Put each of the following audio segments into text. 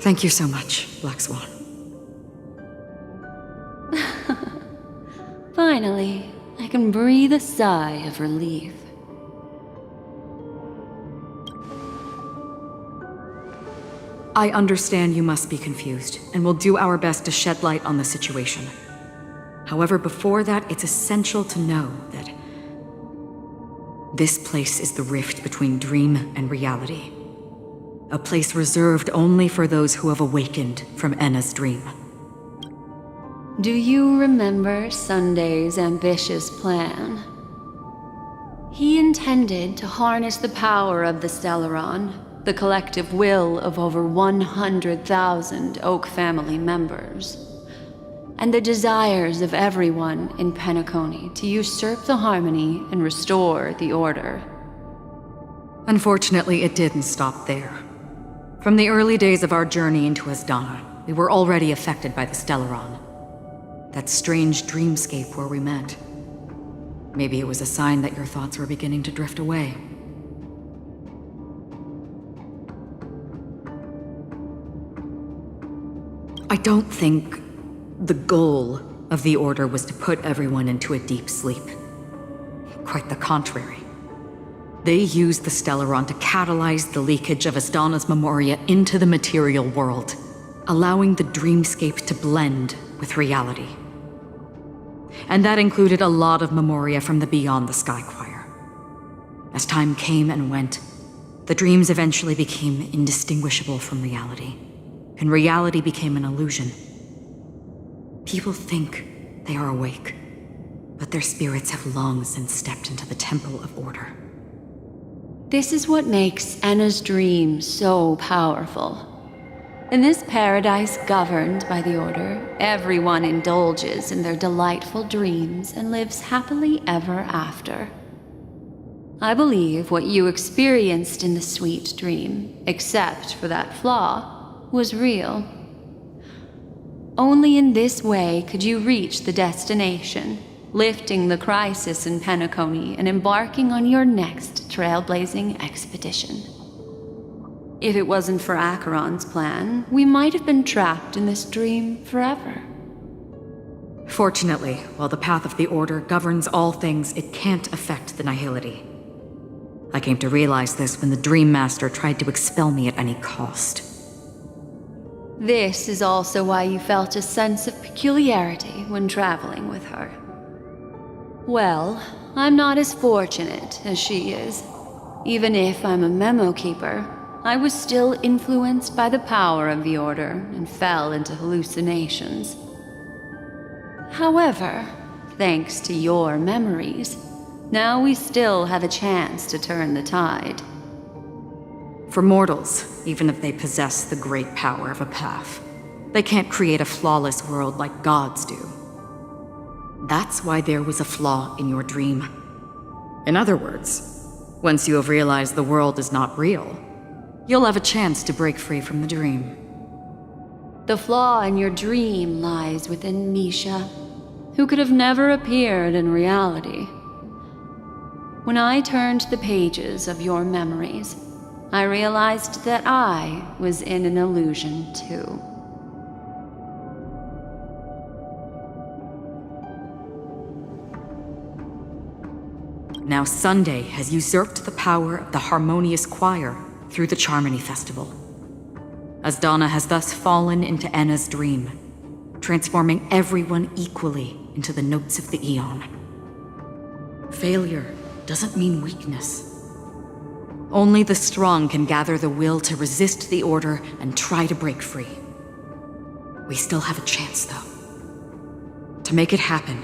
Thank you so much, Black Swan. Finally, I can breathe a sigh of relief. I understand you must be confused, and will do our best to shed light on the situation. However, before that, it's essential to know that this place is the rift between dream and reality. A place reserved only for those who have awakened from Enna's dream. Do you remember Sunday's ambitious plan? He intended to harness the power of the Stellaron, the collective will of over 100,000 Oak family members, and the desires of everyone in Penacony to usurp the harmony and restore the order. Unfortunately, it didn't stop there. From the early days of our journey into Asdana, we were already affected by the Stellaron. That strange dreamscape where we met. Maybe it was a sign that your thoughts were beginning to drift away. I don't think the goal of the Order was to put everyone into a deep sleep. Quite the contrary. They used the Stellaron to catalyze the leakage of Asdana's memoria into the material world, allowing the dreamscape to blend with reality. And that included a lot of memoria from the Beyond the Sky Choir. As time came and went, the dreams eventually became indistinguishable from reality, and reality became an illusion. People think they are awake, but their spirits have long since stepped into the Temple of Order. This is what makes Enna's dream so powerful. In this paradise governed by the Order, everyone indulges in their delightful dreams and lives happily ever after. I believe what you experienced in the sweet dream, except for that flaw, was real. Only in this way could you reach the destination, lifting the crisis in Penacony and embarking on your next trailblazing expedition. If it wasn't for Acheron's plan, we might have been trapped in this dream forever. Fortunately, while the path of the Order governs all things, it can't affect the Nihility. I came to realize this when the Dream Master tried to expel me at any cost. This is also why you felt a sense of peculiarity when traveling with her. Well, I'm not as fortunate as she is. Even if I'm a Memokeeper, I was still influenced by the power of the Order and fell into hallucinations. However, thanks to your memories, now we still have a chance to turn the tide. For mortals, even if they possess the great power of a path, they can't create a flawless world like gods do. That's why there was a flaw in your dream. In other words, once you have realized the world is not real, you'll have a chance to break free from the dream. The flaw in your dream lies within Misha, who could have never appeared in reality. When I turned the pages of your memories, I realized that I was in an illusion too. Now Sunday has usurped the power of the harmonious choir through the Charmony Festival. Asdana has thus fallen into Enna's dream, transforming everyone equally into the notes of the Aeon. Failure doesn't mean weakness. Only the strong can gather the will to resist the Order and try to break free. We still have a chance, though. To make it happen,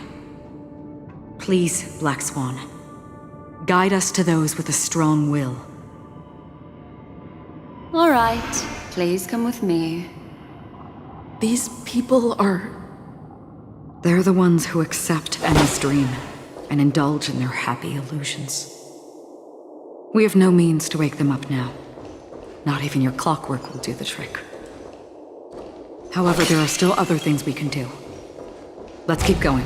please, Black Swan, guide us to those with a strong will. All right, please come with me. These people are... They're the ones who accept Enna's dream and indulge in their happy illusions. We have no means to wake them up now. Not even your clockwork will do the trick. However, there are still other things we can do. Let's keep going.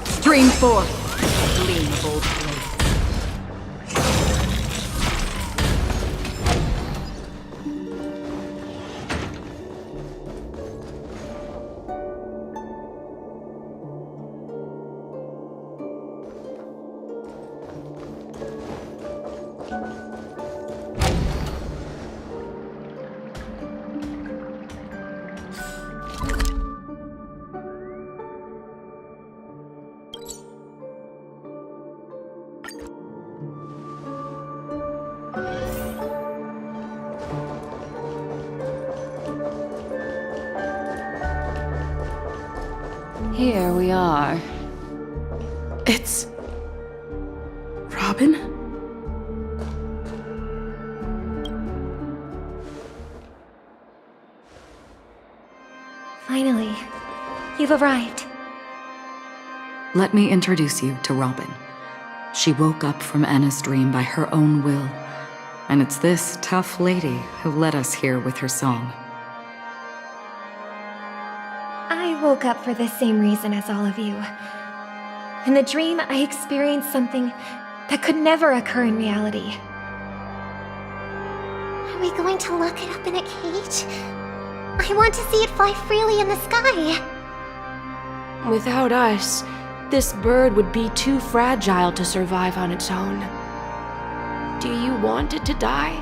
Stream forth, gleam. Robin? Finally, you've arrived. Let me introduce you to Robin. She woke up from Anna's dream by her own will, and it's this tough lady who led us here with her song. I woke up for the same reason as all of you. In the dream, I experienced something that could never occur in reality. Are we going to lock it up in a cage? I want to see it fly freely in the sky. Without us, this bird would be too fragile to survive on its own. Do you want it to die?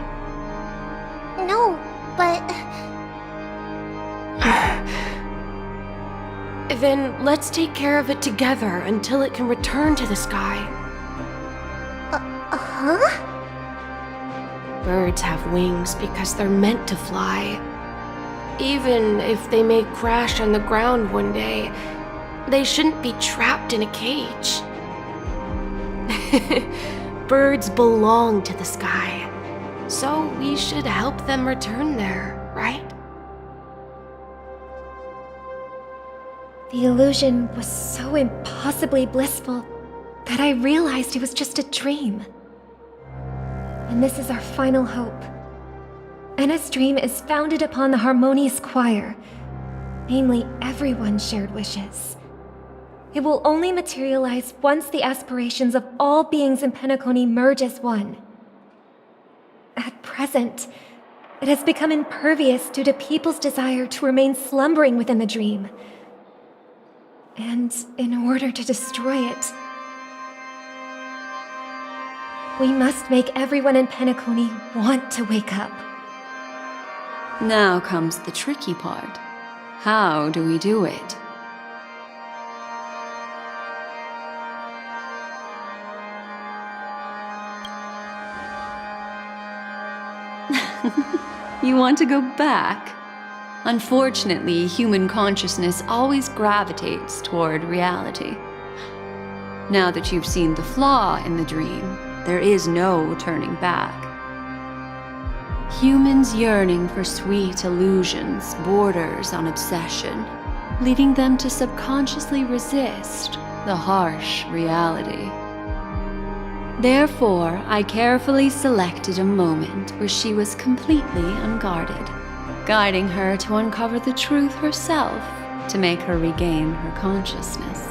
No, but... Then let's take care of it together until it can return to the sky. Huh? Birds have wings because they're meant to fly. Even if they may crash on the ground one day, they shouldn't be trapped in a cage. Birds belong to the sky, so we should help them return there, right? The illusion was so impossibly blissful that I realized it was just a dream. And this is our final hope. Anna's dream is founded upon the harmonious choir, namely everyone's shared wishes. It will only materialize once the aspirations of all beings in Penacony merge as one. At present, it has become impervious due to people's desire to remain slumbering within the dream. And in order to destroy it, we must make everyone in Penacony want to wake up. Now comes the tricky part. How do we do it? You want to go back? Unfortunately, human consciousness always gravitates toward reality. Now that you've seen the flaw in the dream, there is no turning back. Humans yearning for sweet illusions borders on obsession, leading them to subconsciously resist the harsh reality. Therefore, I carefully selected a moment where she was completely unguarded, guiding her to uncover the truth herself to make her regain her consciousness.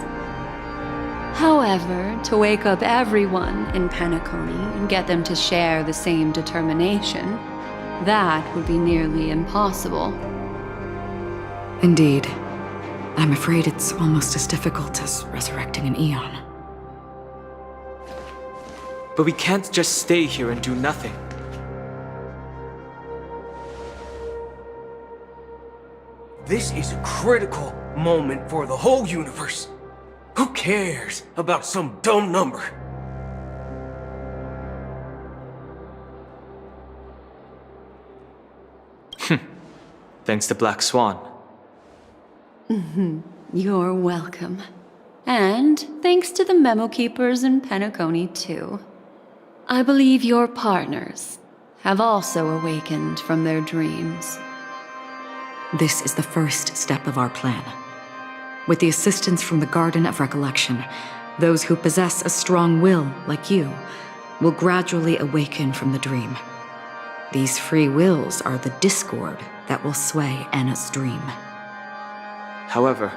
However, to wake up everyone in Penacony and get them to share the same determination, that would be nearly impossible. Indeed. I'm afraid it's almost as difficult as resurrecting an Eon. But we can't just stay here and do nothing. This is a critical moment for the whole universe. Who cares about some dumb number? Thanks to Black Swan. You're welcome. And thanks to the Memokeepers in Penacony, too. I believe your partners have also awakened from their dreams. This is the first step of our plan. With the assistance from the Garden of Recollection, those who possess a strong will, like you, will gradually awaken from the dream. These free wills are the discord that will sway Anna's dream. However,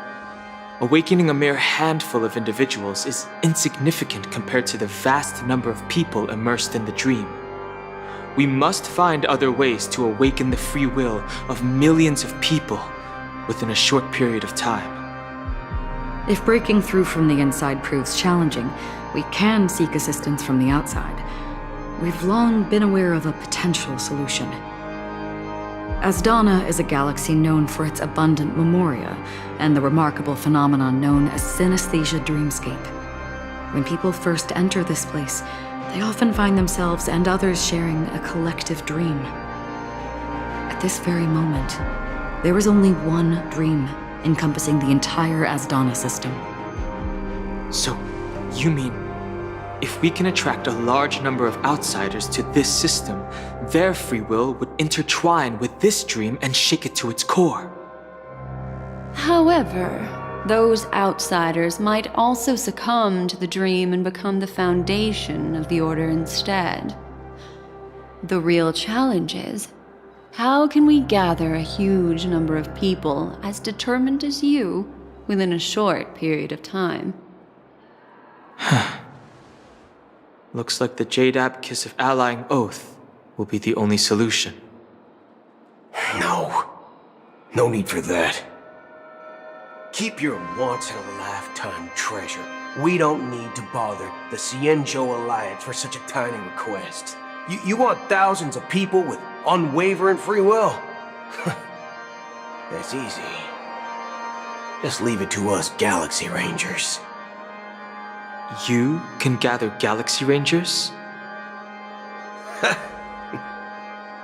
awakening a mere handful of individuals is insignificant compared to the vast number of people immersed in the dream. We must find other ways to awaken the free will of millions of people within a short period of time. If breaking through from the inside proves challenging, we can seek assistance from the outside. We've long been aware of a potential solution. Asdana is a galaxy known for its abundant memoria and the remarkable phenomenon known as synesthesia dreamscape. When people first enter this place, they often find themselves and others sharing a collective dream. At this very moment, there is only one dream encompassing the entire Asdana system. So, you mean If we can attract a large number of outsiders to this system, their free will would intertwine with this dream and shake it to its core. However, those outsiders might also succumb to the dream and become the foundation of the Order instead. The real challenge is, how can we gather a huge number of people as determined as you within a short period of time? Looks like the Jade Abacus of Allying Oath will be the only solution. No need for that. Keep your once-in-a-lifetime treasure. We don't need to bother the Cienjo Alliance for such a tiny request. You want thousands of people with unwavering free will? That's easy. Just leave it to us Galaxy Rangers. You can gather Galaxy Rangers?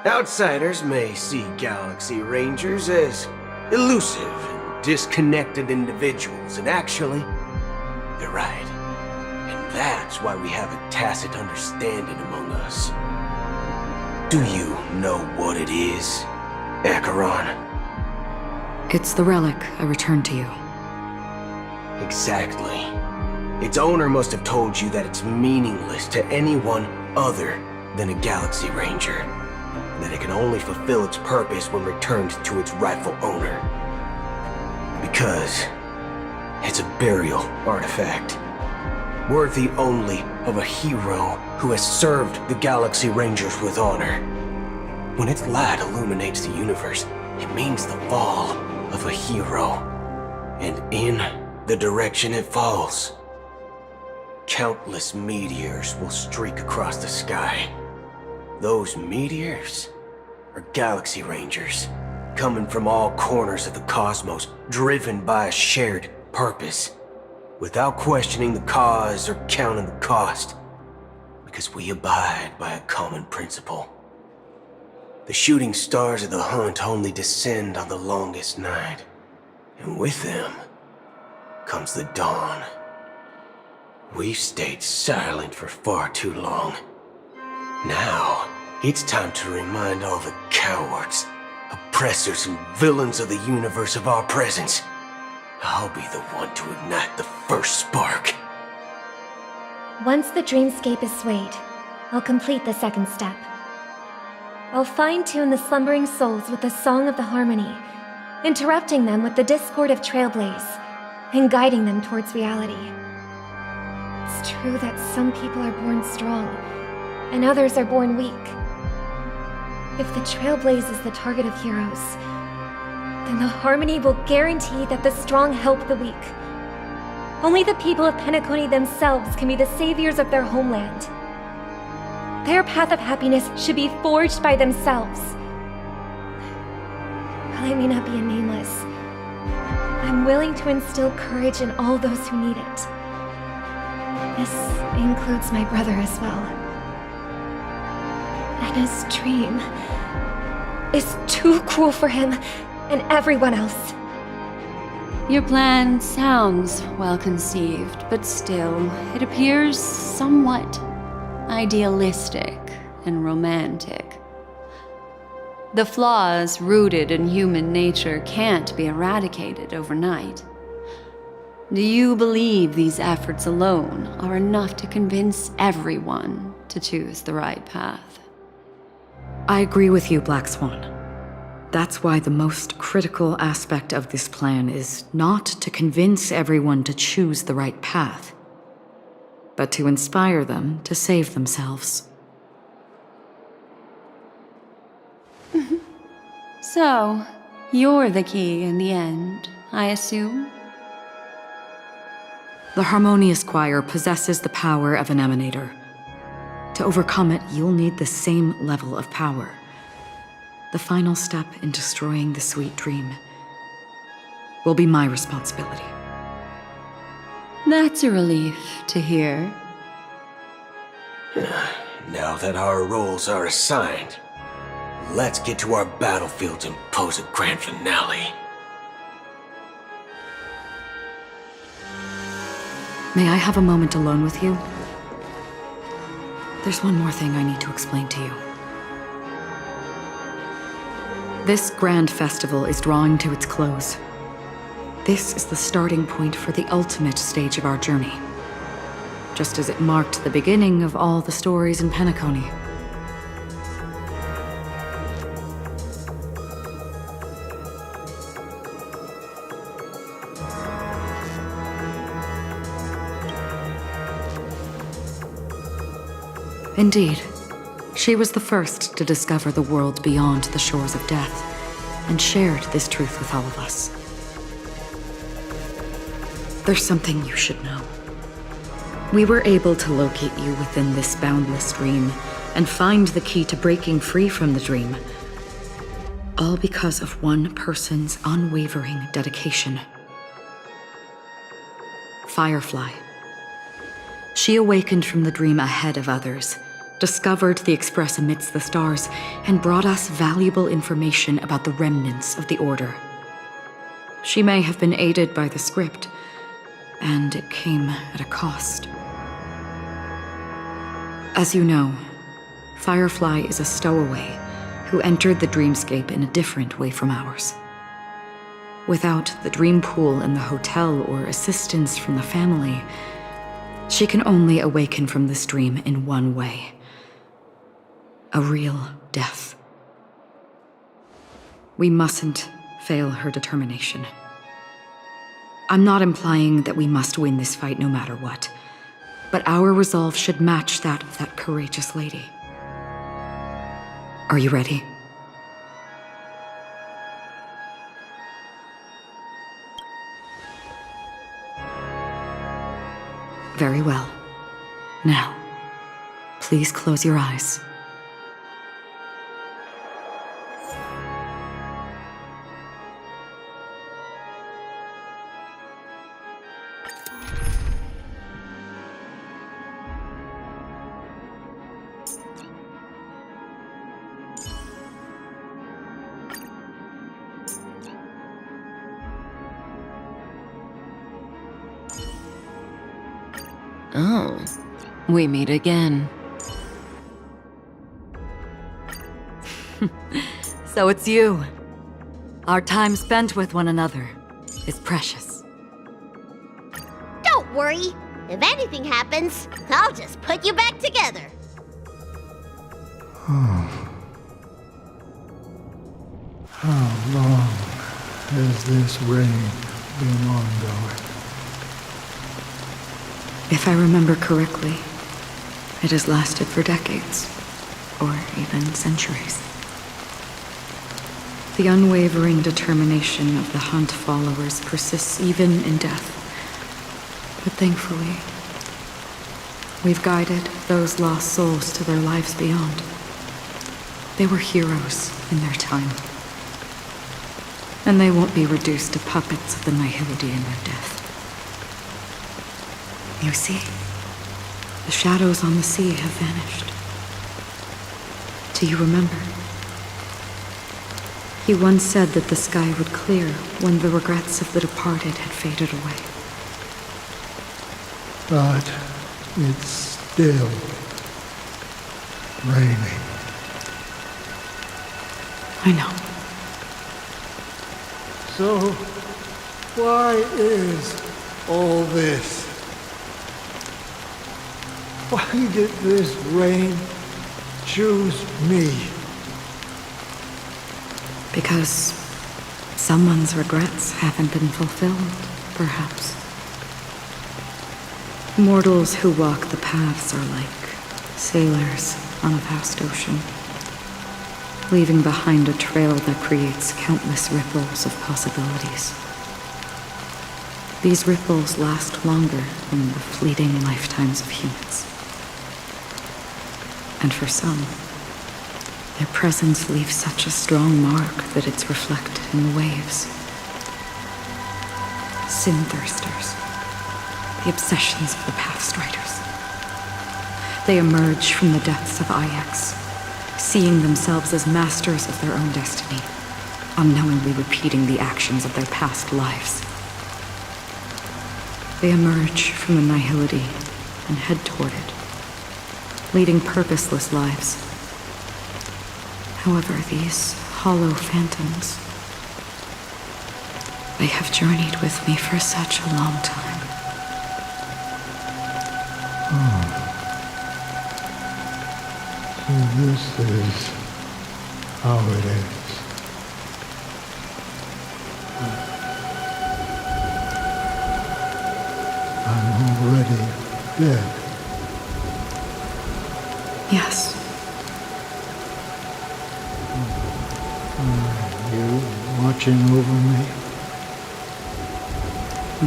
Outsiders may see Galaxy Rangers as elusive and disconnected individuals, and actually, they're right. And that's why we have a tacit understanding among us. Do you know what it is, Acheron? It's the relic I returned to you. Exactly. Its owner must have told you that it's meaningless to anyone other than a Galaxy Ranger, and that it can only fulfill its purpose when returned to its rightful owner. Because it's a burial artifact, worthy only of a hero who has served the Galaxy Rangers with honor. When its light illuminates the universe, it means the fall of a hero, and in the direction it falls, countless meteors will streak across the sky. Those meteors are Galaxy Rangers, coming from all corners of the cosmos, driven by a shared purpose, without questioning the cause or counting the cost, because we abide by a common principle. The shooting stars of the hunt only descend on the longest night, and with them comes the dawn. We've stayed silent for far too long. Now, it's time to remind all the cowards, oppressors, and villains of the universe of our presence. I'll be the one to ignite the first spark. Once the dreamscape is swayed, I'll complete the second step. I'll fine-tune the slumbering souls with the Song of the Harmony, interrupting them with the discord of Trailblaze, and guiding them towards reality. It's true that some people are born strong, and others are born weak. If the Trailblaze is the target of heroes, then the Harmony will guarantee that the strong help the weak. Only the people of Penacony themselves can be the saviors of their homeland. Their path of happiness should be forged by themselves. While I may not be a nameless, I'm willing to instill courage in all those who need it. This includes my brother as well. And his dream is too cruel for him and everyone else. Your plan sounds well conceived, but still, it appears somewhat idealistic and romantic. The flaws rooted in human nature can't be eradicated overnight. Do you believe these efforts alone are enough to convince everyone to choose the right path? I agree with you, Black Swan. That's why the most critical aspect of this plan is not to convince everyone to choose the right path, but to inspire them to save themselves. So, you're the key in the end, I assume? The Harmonious Choir possesses the power of an emanator. To overcome it, you'll need the same level of power. The final step in destroying the sweet dream will be my responsibility. That's a relief to hear. Now that our roles are assigned, let's get to our battlefields and pose a grand finale. May I have a moment alone with you? There's one more thing I need to explain to you. This grand festival is drawing to its close. This is the starting point for the ultimate stage of our journey. Just as it marked the beginning of all the stories in Penacony. Indeed, she was the first to discover the world beyond the shores of death, and shared this truth with all of us. There's something you should know. We were able to locate you within this boundless dream, and find the key to breaking free from the dream. All because of one person's unwavering dedication. Firefly. She awakened from the dream ahead of others, discovered the Express amidst the stars, and brought us valuable information about the remnants of the Order. She may have been aided by the script, and it came at a cost. As you know, Firefly is a stowaway who entered the dreamscape in a different way from ours. Without the dream pool in the hotel or assistance from the family, she can only awaken from this dream in one way. A real death. We mustn't fail her determination. I'm not implying that we must win this fight no matter what, but our resolve should match that of that courageous lady. Are you ready? Very well. Now, please close your eyes. Oh, we meet again. So it's you. Our time spent with one another is precious. Don't worry. If anything happens, I'll just put you back together. How long has this reign been ongoing? If I remember correctly, it has lasted for decades, or even centuries. The unwavering determination of the Hunt followers persists even in death. But thankfully, we've guided those lost souls to their lives beyond. They were heroes in their time. And they won't be reduced to puppets of the nihility in their death. You see, the shadows on the sea have vanished. Do you remember? He once said that the sky would clear when the regrets of the departed had faded away. But it's still raining. I know. So, why is all this? Why did this rain choose me? Because someone's regrets haven't been fulfilled, perhaps. Mortals who walk the paths are like sailors on a vast ocean, leaving behind a trail that creates countless ripples of possibilities. These ripples last longer than the fleeting lifetimes of humans. And for some, their presence leaves such a strong mark that it's reflected in the waves. Sin-thirsters, the obsessions of the Pathstriders. They emerge from the depths of Ix, seeing themselves as masters of their own destiny, unknowingly repeating the actions of their past lives. They emerge from the nihility and head toward it, leading purposeless lives. However, these hollow phantoms, they have journeyed with me for such a long time. So this is how it is. I'm already dead. Yes. Are you watching over me?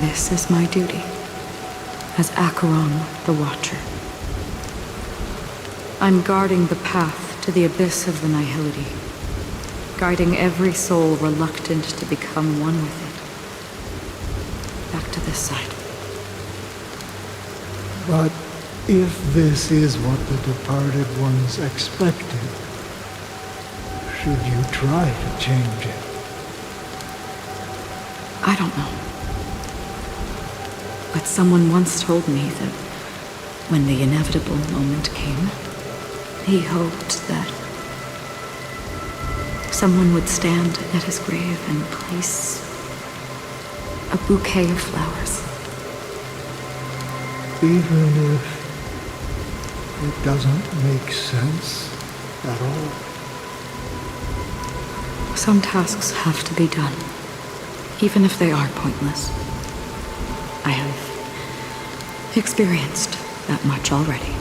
This is my duty as Acheron the Watcher. I'm guarding the path to the abyss of the nihility, guiding every soul reluctant to become one with it. Back to this side. But if this is what the departed ones expected, should you try to change it? I don't know. But someone once told me that when the inevitable moment came, he hoped that someone would stand at his grave and place a bouquet of flowers. Even if it doesn't make sense at all? Some tasks have to be done, even if they are pointless. I have experienced that much already.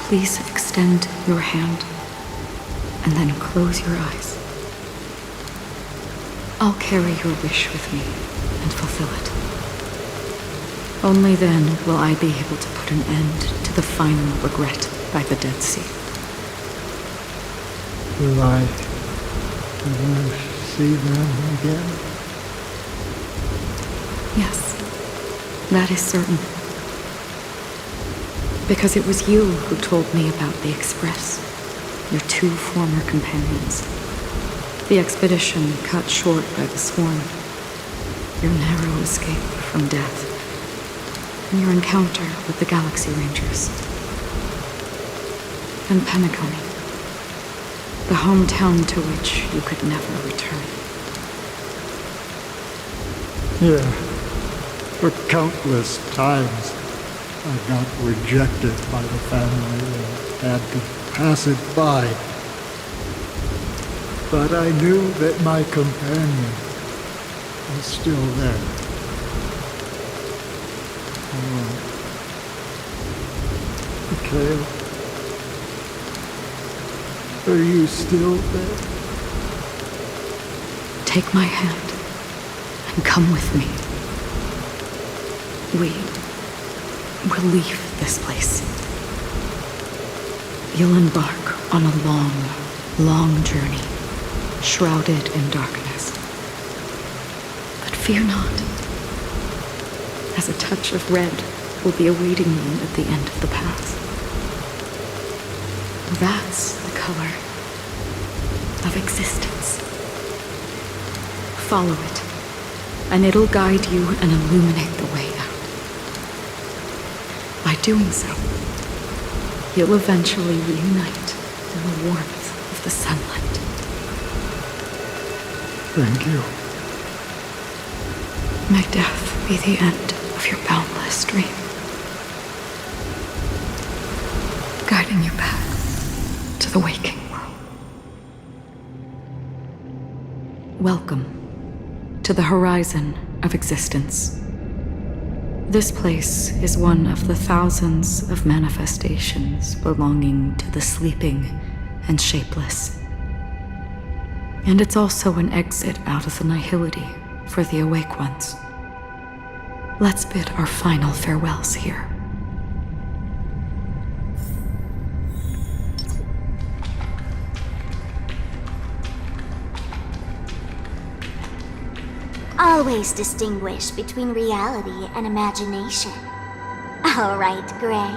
Please extend your hand and then close your eyes. I'll carry your wish with me and fulfill it. Only then will I be able to put an end to the final regret by the Dead Sea. Will I ever see them again? Yes, that is certain. Because it was you who told me about the Express, your two former companions. The expedition cut short by the Swan, your narrow escape from death, and your encounter with the Galaxy Rangers. And Penacony, the hometown to which you could never return. Yeah, for countless times I got rejected by the family and had to pass it by. But I knew that my companion was still there. Mikhail, are you still there? Take my hand and come with me. We will leave this place. You'll embark on a long, long journey, shrouded in darkness. But fear not, as a touch of red will be awaiting you at the end of the path. That's the color of existence. Follow it, and it'll guide you and illuminate the way out. By doing so, you'll eventually reunite in the warmth of the sunlight. Thank you. May death be the end of your boundless dream, guiding you back to the waking world. Welcome to the horizon of existence. This place is one of the thousands of manifestations belonging to the sleeping and shapeless. And it's also an exit out of the nihility for the awake ones. Let's bid our final farewells here. Always distinguish between reality and imagination. All right, Gray.